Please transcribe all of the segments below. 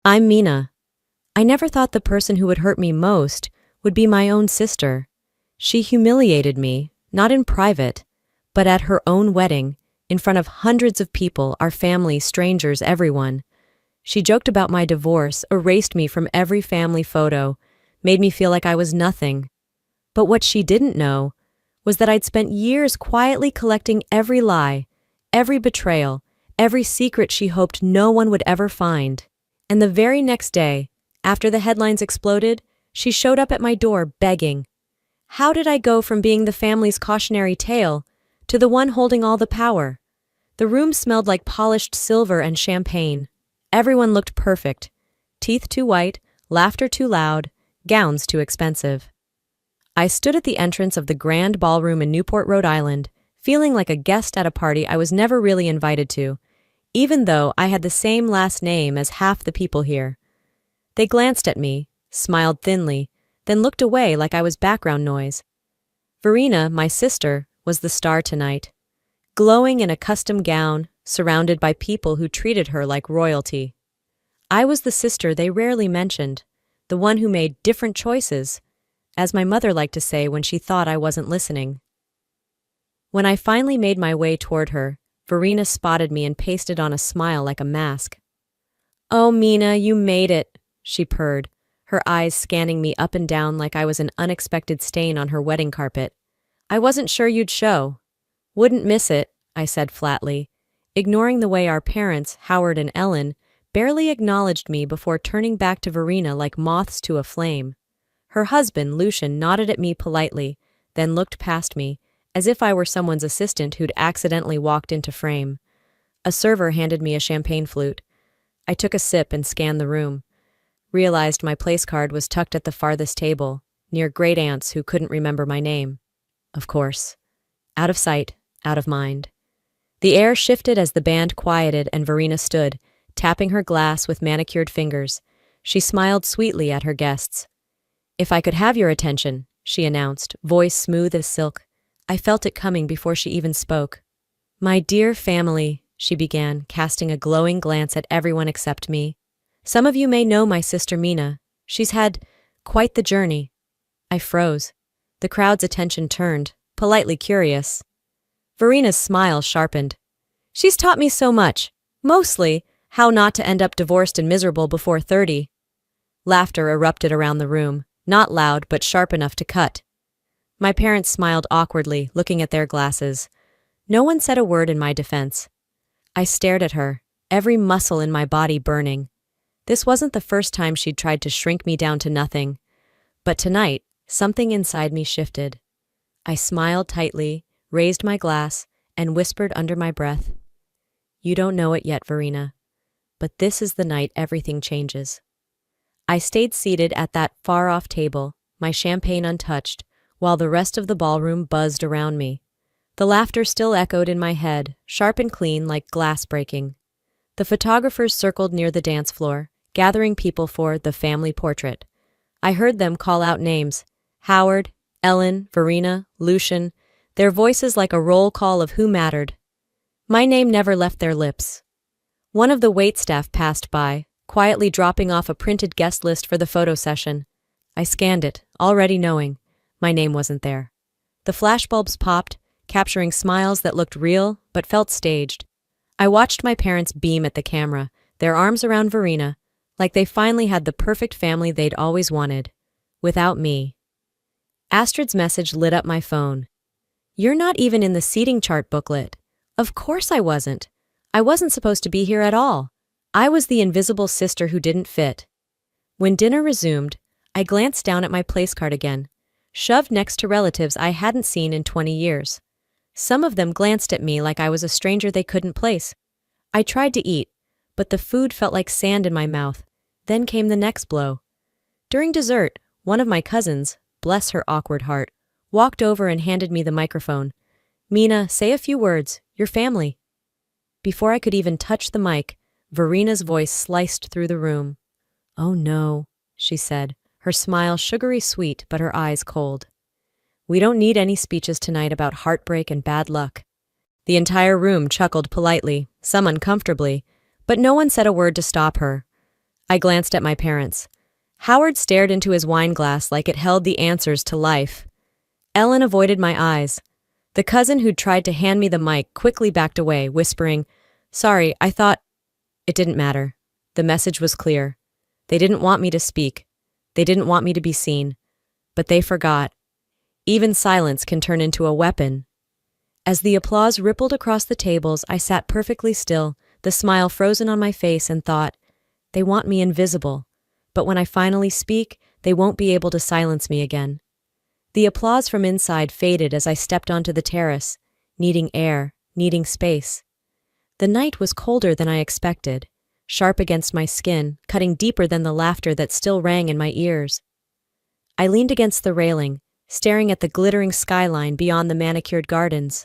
I'm Mina. I never thought the person who would hurt me most would be my own sister. She humiliated me, not in private, but at her own wedding, in front of hundreds of people, our family, strangers, everyone. She joked about my divorce, erased me from every family photo, made me feel like I was nothing. But what she didn't know was that I'd spent years quietly collecting every lie, every betrayal, every secret she hoped no one would ever find. And the very next day, after the headlines exploded, she showed up at my door begging. How did I go from being the family's cautionary tale to the one holding all the power? The room smelled like polished silver and champagne. Everyone looked perfect. Teeth too white, laughter too loud, gowns too expensive. I stood at the entrance of the grand ballroom in Newport, Rhode Island, feeling like a guest at a party I was never really invited to, even though I had the same last name as half the people here. They glanced at me, smiled thinly, then looked away like I was background noise. Verena, my sister, was the star tonight, glowing in a custom gown, surrounded by people who treated her like royalty. I was the sister they rarely mentioned, the one who made different choices, as my mother liked to say when she thought I wasn't listening. When I finally made my way toward her, Verena spotted me and pasted on a smile like a mask. "Oh, Mina, you made it," she purred, her eyes scanning me up and down like I was an unexpected stain on her wedding carpet. "I wasn't sure you'd show." "Wouldn't miss it," I said flatly, ignoring the way our parents, Howard and Ellen, barely acknowledged me before turning back to Verena like moths to a flame. Her husband, Lucian, nodded at me politely, then looked past me, as if I were someone's assistant who'd accidentally walked into frame. A server handed me a champagne flute. I took a sip and scanned the room. Realized my place card was tucked at the farthest table, near great-aunts who couldn't remember my name. Of course. Out of sight, out of mind. The air shifted as the band quieted and Verena stood, tapping her glass with manicured fingers. She smiled sweetly at her guests. "If I could have your attention," she announced, voice smooth as silk. I felt it coming before she even spoke. "My dear family," she began, casting a glowing glance at everyone except me. "Some of you may know my sister Mina. She's had quite the journey." I froze. The crowd's attention turned, politely curious. Verena's smile sharpened. "She's taught me so much. Mostly, how not to end up divorced and miserable before 30. Laughter erupted around the room, not loud but sharp enough to cut. My parents smiled awkwardly, looking at their glasses. No one said a word in my defense. I stared at her, every muscle in my body burning. This wasn't the first time she'd tried to shrink me down to nothing. But tonight, something inside me shifted. I smiled tightly, raised my glass, and whispered under my breath, "You don't know it yet, Verena, but this is the night everything changes." I stayed seated at that far-off table, my champagne untouched, while the rest of the ballroom buzzed around me. The laughter still echoed in my head, sharp and clean like glass breaking. The photographers circled near the dance floor, gathering people for the family portrait. I heard them call out names: Howard, Ellen, Verena, Lucian, their voices like a roll call of who mattered. My name never left their lips. One of the waitstaff passed by, quietly dropping off a printed guest list for the photo session. I scanned it, already knowing my name wasn't there. The flashbulbs popped, capturing smiles that looked real but felt staged. I watched my parents beam at the camera, their arms around Verena, like they finally had the perfect family they'd always wanted. Without me. Astrid's message lit up my phone. "You're not even in the seating chart booklet." Of course I wasn't. I wasn't supposed to be here at all. I was the invisible sister who didn't fit. When dinner resumed, I glanced down at my place card again, shoved next to relatives I hadn't seen in 20 years. Some of them glanced at me like I was a stranger they couldn't place. I tried to eat, but the food felt like sand in my mouth. Then came the next blow. During dessert, one of my cousins, bless her awkward heart, walked over and handed me the microphone. "Mina, say a few words, your family." Before I could even touch the mic, Verena's voice sliced through the room. "Oh no," she said, her smile sugary sweet but her eyes cold. "We don't need any speeches tonight about heartbreak and bad luck." The entire room chuckled politely, some uncomfortably, but no one said a word to stop her. I glanced at my parents. Howard stared into his wine glass like it held the answers to life. Ellen avoided my eyes. The cousin who'd tried to hand me the mic quickly backed away, whispering, "Sorry, I thought—" It didn't matter. The message was clear. They didn't want me to speak. They didn't want me to be seen. But they forgot. Even silence can turn into a weapon. As the applause rippled across the tables, I sat perfectly still, the smile frozen on my face, and thought, they want me invisible. But when I finally speak, they won't be able to silence me again. The applause from inside faded as I stepped onto the terrace, needing air, needing space. The night was colder than I expected, sharp against my skin, cutting deeper than the laughter that still rang in my ears. I leaned against the railing, staring at the glittering skyline beyond the manicured gardens.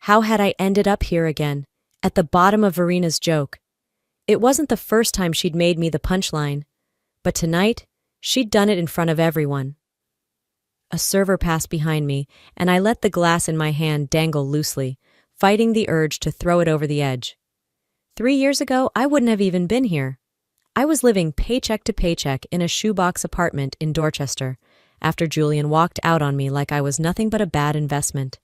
How had I ended up here again, at the bottom of Verina's joke? It wasn't the first time she'd made me the punchline, but tonight, she'd done it in front of everyone. A server passed behind me, and I let the glass in my hand dangle loosely, fighting the urge to throw it over the edge. 3 years ago, I wouldn't have even been here. I was living paycheck to paycheck in a shoebox apartment in Dorchester, after Julian walked out on me like I was nothing but a bad investment.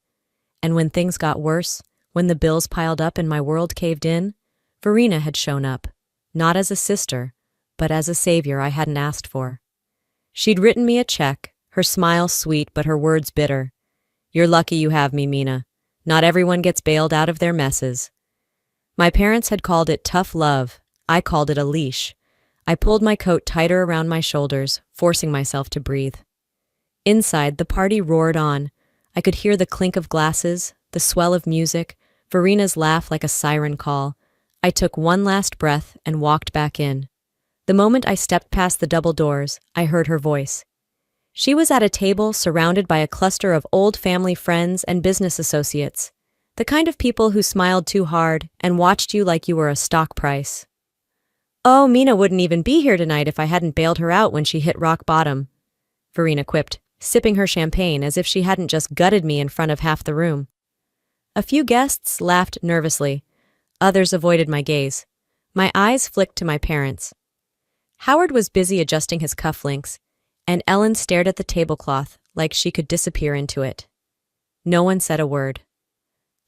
And when things got worse, when the bills piled up and my world caved in, Verina had shown up, not as a sister, but as a savior I hadn't asked for. She'd written me a check, her smile sweet but her words bitter. "You're lucky you have me, Mina. Not everyone gets bailed out of their messes." My parents had called it tough love. I called it a leash. I pulled my coat tighter around my shoulders, forcing myself to breathe. Inside, the party roared on. I could hear the clink of glasses, the swell of music, Verina's laugh like a siren call. I took one last breath and walked back in. The moment I stepped past the double doors, I heard her voice. She was at a table surrounded by a cluster of old family friends and business associates, the kind of people who smiled too hard and watched you like you were a stock price. "Oh, Mina wouldn't even be here tonight if I hadn't bailed her out when she hit rock bottom," Verina quipped, sipping her champagne as if she hadn't just gutted me in front of half the room. A few guests laughed nervously. Others avoided my gaze. My eyes flicked to my parents. Howard was busy adjusting his cufflinks, and Ellen stared at the tablecloth like she could disappear into it. No one said a word.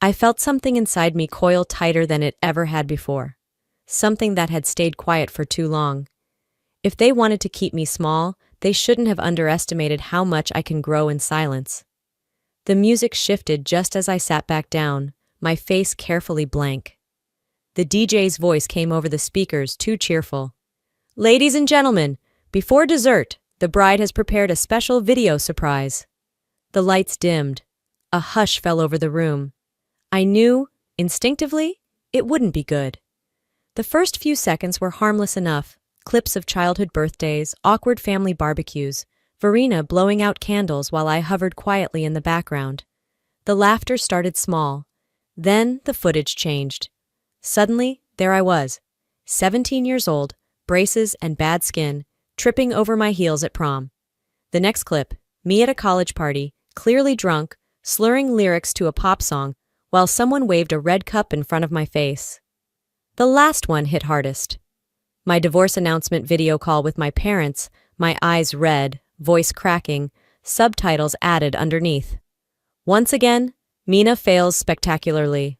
I felt something inside me coil tighter than it ever had before. Something that had stayed quiet for too long. If they wanted to keep me small, they shouldn't have underestimated how much I can grow in silence. The music shifted just as I sat back down, my face carefully blank. The DJ's voice came over the speakers, too cheerful. "Ladies and gentlemen, before dessert, the bride has prepared a special video surprise." The lights dimmed. A hush fell over the room. I knew, instinctively, it wouldn't be good. The first few seconds were harmless enough. Clips of childhood birthdays, awkward family barbecues, Verina blowing out candles while I hovered quietly in the background. The laughter started small. Then the footage changed. Suddenly, there I was, 17 years old, braces and bad skin, tripping over my heels at prom. The next clip, me at a college party, clearly drunk, slurring lyrics to a pop song, while someone waved a red cup in front of my face. The last one hit hardest. My divorce announcement video call with my parents, my eyes red, voice cracking, subtitles added underneath. Once again, Mina fails spectacularly.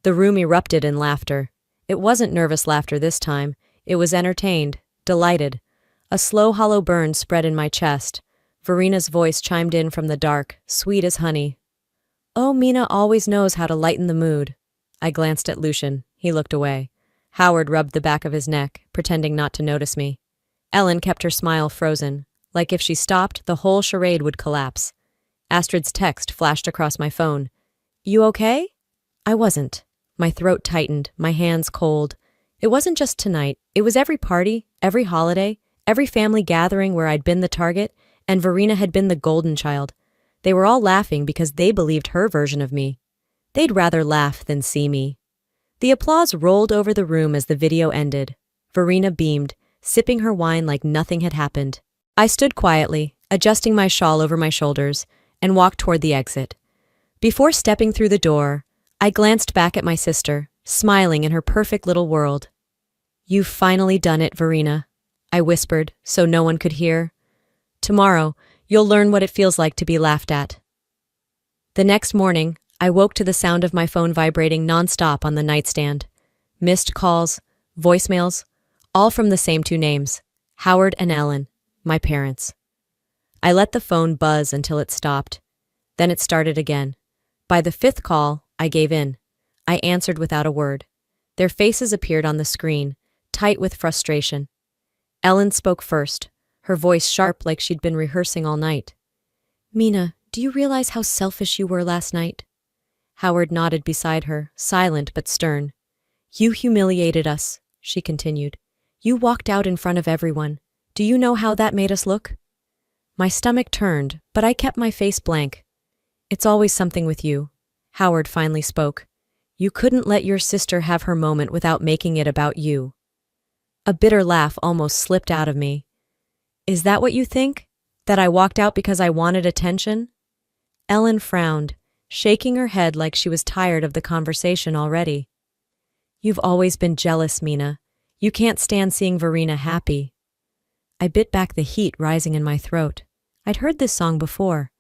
The room erupted in laughter. It wasn't nervous laughter this time. It was entertained, delighted. A slow hollow burn spread in my chest. Verina's voice chimed in from the dark, sweet as honey. "Oh, Mina always knows how to lighten the mood." I glanced at Lucian. He looked away. Howard rubbed the back of his neck, pretending not to notice me. Ellen kept her smile frozen, like if she stopped, the whole charade would collapse. Astrid's text flashed across my phone. "You okay?" I wasn't. My throat tightened, my hands cold. It wasn't just tonight. It was every party, every holiday, every family gathering where I'd been the target, and Verina had been the golden child. They were all laughing because they believed her version of me. They'd rather laugh than see me. The applause rolled over the room as the video ended. Verina beamed, sipping her wine like nothing had happened. I stood quietly, adjusting my shawl over my shoulders, and walked toward the exit. Before stepping through the door, I glanced back at my sister, smiling in her perfect little world. "You've finally done it, Verina," I whispered, so no one could hear. Tomorrow, you'll learn what it feels like to be laughed at. The next morning, I woke to the sound of my phone vibrating nonstop on the nightstand. Missed calls, voicemails, all from the same two names, Howard and Ellen, my parents. I let the phone buzz until it stopped. Then it started again. By the fifth call, I gave in. I answered without a word. Their faces appeared on the screen, tight with frustration. Ellen spoke first, her voice sharp like she'd been rehearsing all night. "Mina, do you realize how selfish you were last night?" Howard nodded beside her, silent but stern. "You humiliated us," she continued. "You walked out in front of everyone. Do you know how that made us look?" My stomach turned, but I kept my face blank. "It's always something with you," Howard finally spoke. "You couldn't let your sister have her moment without making it about you." A bitter laugh almost slipped out of me. "Is that what you think? That I walked out because I wanted attention?" Ellen frowned, shaking her head like she was tired of the conversation already. "You've always been jealous, Mina. You can't stand seeing Verena happy." I bit back the heat rising in my throat. I'd heard this song before.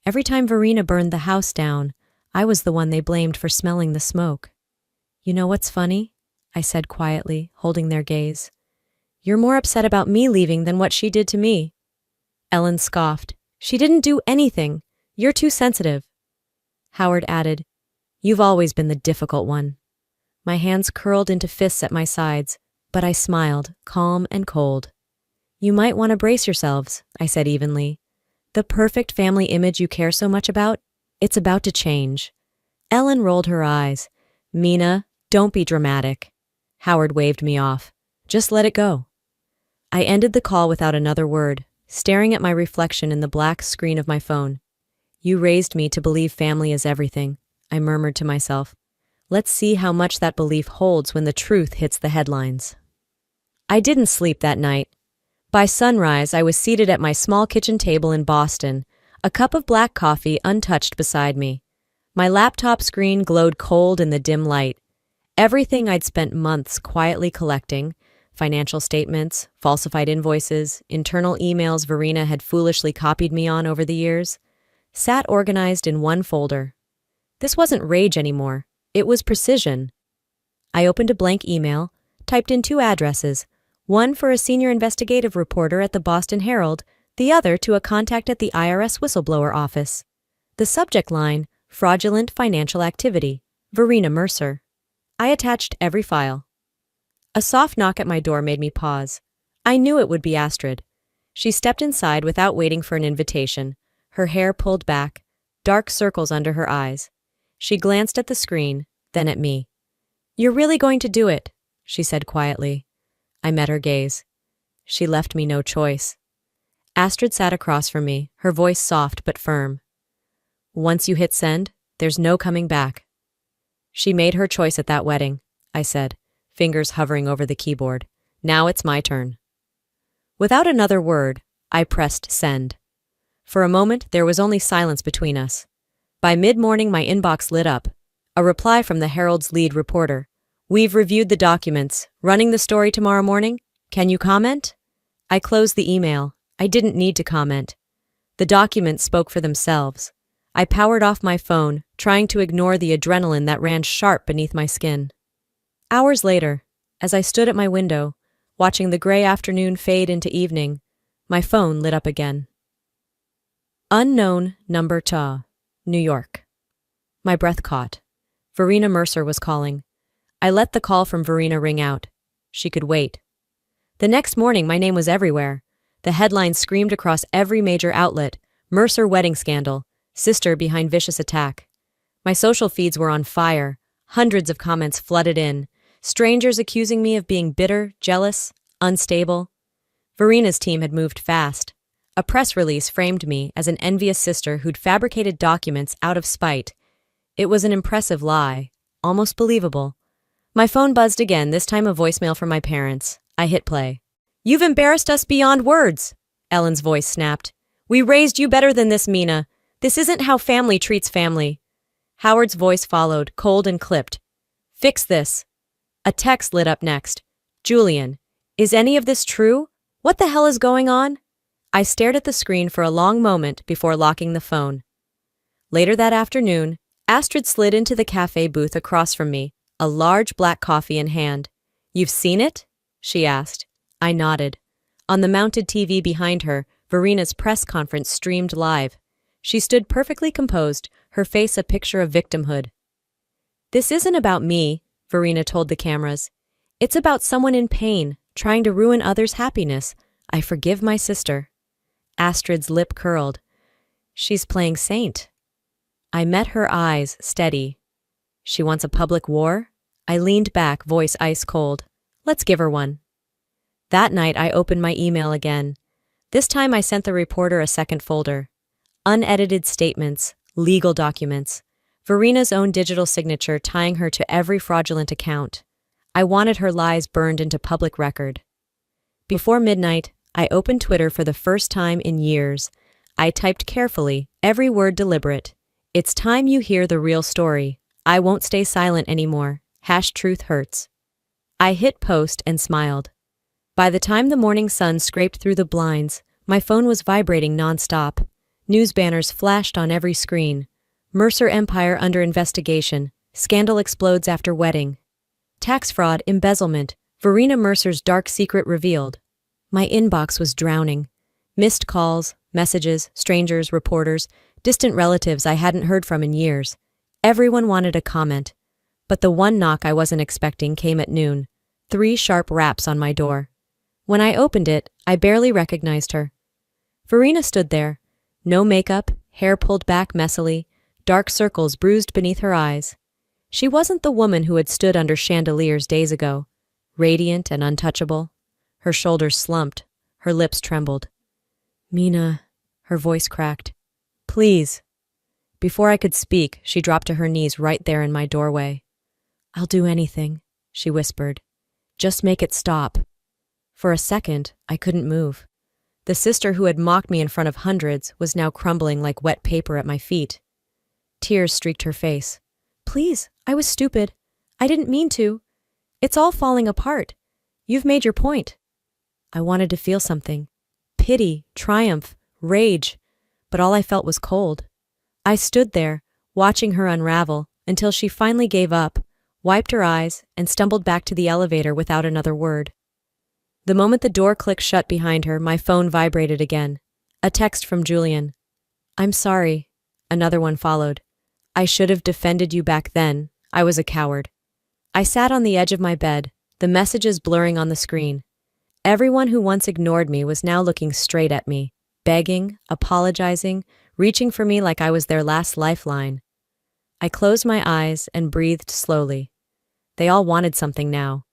Every time Verena burned the house down, I was the one they blamed for smelling the smoke. "You know what's funny?" I said quietly, holding their gaze. "You're more upset about me leaving than what she did to me." Ellen scoffed. "She didn't do anything. You're too sensitive." Howard added, "You've always been the difficult one." My hands curled into fists at my sides, but I smiled, calm and cold. "You might want to brace yourselves," I said evenly. "The perfect family image you care so much about, it's about to change." Ellen rolled her eyes. "Mina, don't be dramatic." Howard waved me off. "Just let it go." I ended the call without another word, staring at my reflection in the black screen of my phone. "You raised me to believe family is everything," I murmured to myself. "Let's see how much that belief holds when the truth hits the headlines." I didn't sleep that night. By sunrise, I was seated at my small kitchen table in Boston, a cup of black coffee untouched beside me. My laptop screen glowed cold in the dim light. Everything I'd spent months quietly collecting, financial statements, falsified invoices, internal emails Verena had foolishly copied me on over the years, sat organized in one folder. This wasn't rage anymore. It was precision. I opened a blank email, typed in two addresses, one for a senior investigative reporter at the Boston Herald, the other to a contact at the IRS whistleblower office. The subject line, fraudulent financial activity, Verena Mercer. I attached every file. A soft knock at my door made me pause. I knew it would be Astrid. She stepped inside without waiting for an invitation, her hair pulled back, dark circles under her eyes. She glanced at the screen, then at me. "You're really going to do it," she said quietly. I met her gaze. She left me no choice. Astrid sat across from me, her voice soft but firm. "Once you hit send, there's no coming back." "She made her choice at that wedding," I said, fingers hovering over the keyboard. "Now it's my turn." Without another word, I pressed send. For a moment, there was only silence between us. By mid-morning, my inbox lit up. A reply from the Herald's lead reporter. "We've reviewed the documents. Running the story tomorrow morning? Can you comment?" I closed the email. I didn't need to comment. The documents spoke for themselves. I powered off my phone, trying to ignore the adrenaline that ran sharp beneath my skin. Hours later, as I stood at my window, watching the gray afternoon fade into evening, my phone lit up again. Unknown number ta, New York. My breath caught. Verena Mercer was calling. I let the call from Verena ring out. She could wait. The next morning, my name was everywhere. The headlines screamed across every major outlet: Mercer wedding scandal, sister behind vicious attack. My social feeds were on fire. Hundreds of comments flooded in. Strangers accusing me of being bitter, jealous, unstable. Verena's team had moved fast. A press release framed me as an envious sister who'd fabricated documents out of spite. It was an impressive lie, almost believable. My phone buzzed again, this time a voicemail from my parents. I hit play. "You've embarrassed us beyond words," Ellen's voice snapped. "We raised you better than this, Mina. This isn't how family treats family." Howard's voice followed, cold and clipped. "Fix this." A text lit up next. "Julian, is any of this true? What the hell is going on? I stared at the screen for a long moment before locking the phone. Later that afternoon, Astrid slid into the cafe booth across from me, a large black coffee in hand. "You've seen it?" she asked. I nodded. On the mounted TV behind her, Verina's press conference streamed live. She stood perfectly composed, her face a picture of victimhood. "This isn't about me," Verina told the cameras. "It's about someone in pain, trying to ruin others' happiness. I forgive my sister." Astrid's lip curled. "She's playing saint." I met her eyes, steady. "She wants a public war?" I leaned back, voice ice cold. "Let's give her one." That night I opened my email again. This time I sent the reporter a second folder. Unedited statements, legal documents, Verina's own digital signature tying her to every fraudulent account. I wanted her lies burned into public record. Before midnight, I opened Twitter for the first time in years. I typed carefully, every word deliberate. "It's time you hear the real story. I won't stay silent anymore. #truth hurts." I hit post and smiled. By the time the morning sun scraped through the blinds, my phone was vibrating nonstop. News banners flashed on every screen. Mercer Empire under investigation. Scandal explodes after wedding. Tax fraud, embezzlement. Verina Mercer's dark secret revealed. My inbox was drowning. Missed calls, messages, strangers, reporters, distant relatives I hadn't heard from in years. Everyone wanted a comment. But the one knock I wasn't expecting came at noon. 3 sharp raps on my door. When I opened it, I barely recognized her. Verina stood there. No makeup, hair pulled back messily, dark circles bruised beneath her eyes. She wasn't the woman who had stood under chandeliers days ago, radiant and untouchable. Her shoulders slumped, her lips trembled. "Mina," her voice cracked. "Please." Before I could speak, she dropped to her knees right there in my doorway. "I'll do anything," she whispered. "Just make it stop." For a second, I couldn't move. The sister who had mocked me in front of hundreds was now crumbling like wet paper at my feet. Tears streaked her face. "Please, I was stupid. I didn't mean to. It's all falling apart. You've made your point." I wanted to feel something. Pity, triumph, rage. But all I felt was cold. I stood there, watching her unravel, until she finally gave up, wiped her eyes, and stumbled back to the elevator without another word. The moment the door clicked shut behind her, my phone vibrated again. A text from Julian. "I'm sorry." Another one followed. "I should have defended you back then. I was a coward." I sat on the edge of my bed, the messages blurring on the screen. Everyone who once ignored me was now looking straight at me, begging, apologizing, reaching for me like I was their last lifeline. I closed my eyes and breathed slowly. They all wanted something now.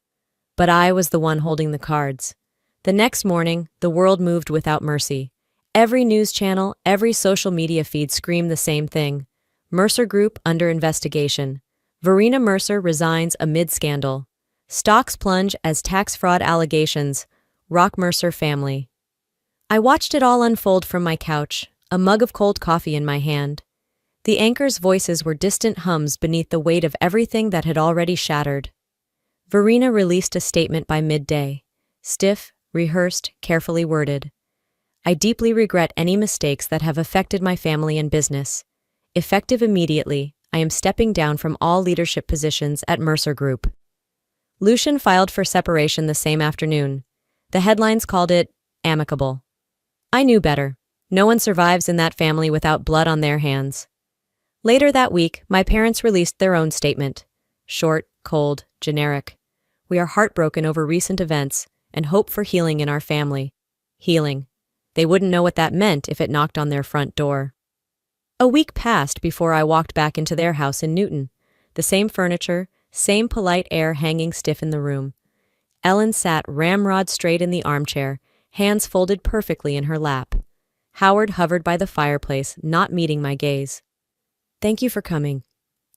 But I was the one holding the cards. The next morning, the world moved without mercy. Every news channel, every social media feed screamed the same thing. Mercer Group under investigation. Verina Mercer resigns amid scandal. Stocks plunge as tax fraud allegations. Rock Mercer family. I watched it all unfold from my couch, a mug of cold coffee in my hand. The anchors' voices were distant hums beneath the weight of everything that had already shattered. Verina released a statement by midday. Stiff, rehearsed, carefully worded. "I deeply regret any mistakes that have affected my family and business. Effective immediately, I am stepping down from all leadership positions at Mercer Group." Lucian filed for separation the same afternoon. The headlines called it amicable. I knew better. No one survives in that family without blood on their hands. Later that week, my parents released their own statement. Short, cold, generic. "We are heartbroken over recent events and hope for healing in our family." Healing. They wouldn't know what that meant if it knocked on their front door. A week passed before I walked back into their house in Newton. The same furniture, same polite air hanging stiff in the room. Ellen sat ramrod straight in the armchair, hands folded perfectly in her lap. Howard hovered by the fireplace, not meeting my gaze. "Thank you for coming,"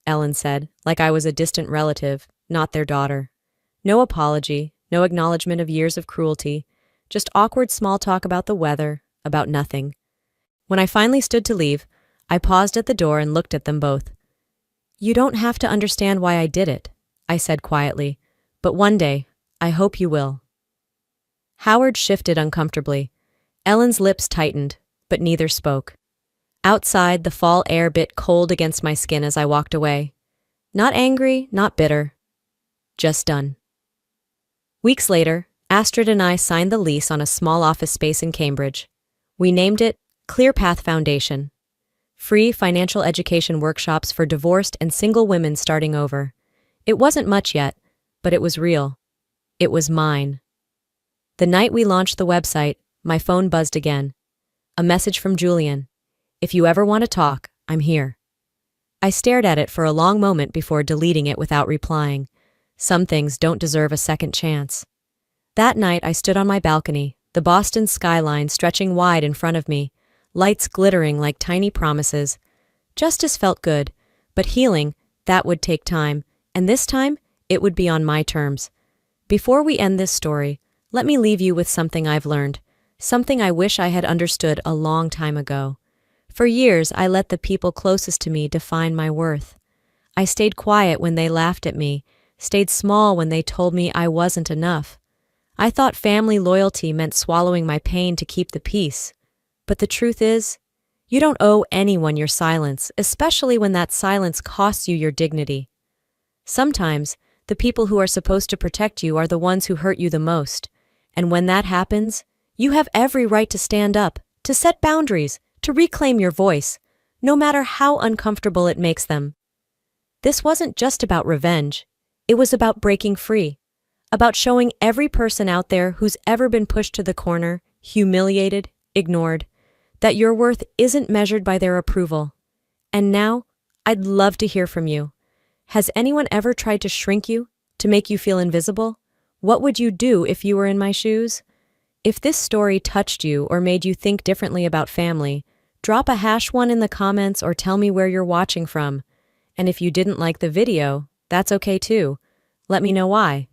Ellen said, like I was a distant relative, not their daughter. No apology, no acknowledgement of years of cruelty, just awkward small talk about the weather, about nothing. When I finally stood to leave, I paused at the door and looked at them both. "You don't have to understand why I did it," I said quietly, "but one day, I hope you will." Howard shifted uncomfortably. Ellen's lips tightened, but neither spoke. Outside, the fall air bit cold against my skin as I walked away. Not angry, not bitter. Just done. Weeks later, Astrid and I signed the lease on a small office space in Cambridge. We named it Clear Path Foundation. Free financial education workshops for divorced and single women starting over. It wasn't much yet, but it was real. It was mine. The night we launched the website, my phone buzzed again. A message from Julian. If you ever want to talk, I'm here. I stared at it for a long moment before deleting it without replying. Some things don't deserve a second chance. That night I stood on my balcony, the Boston skyline stretching wide in front of me, lights glittering like tiny promises. Justice felt good, but healing, that would take time, and this time, it would be on my terms. Before we end this story, let me leave you with something I've learned, something I wish I had understood a long time ago. For years, I let the people closest to me define my worth. I stayed quiet when they laughed at me, stayed small when they told me I wasn't enough. I thought family loyalty meant swallowing my pain to keep the peace. But the truth is, you don't owe anyone your silence, especially when that silence costs you your dignity. Sometimes, the people who are supposed to protect you are the ones who hurt you the most. And when that happens, you have every right to stand up, to set boundaries, to reclaim your voice, no matter how uncomfortable it makes them. This wasn't just about revenge. It was about breaking free, about showing every person out there who's ever been pushed to the corner, humiliated, ignored, that your worth isn't measured by their approval. And now, I'd love to hear from you. Has anyone ever tried to shrink you, to make you feel invisible? What would you do if you were in my shoes? If this story touched you or made you think differently about family, drop a #1 in the comments or tell me where you're watching from. And if you didn't like the video, that's okay too. Let me know why.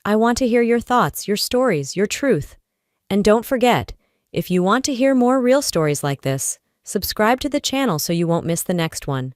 I want to hear your thoughts, your stories, your truth. And don't forget, if you want to hear more real stories like this, subscribe to the channel so you won't miss the next one.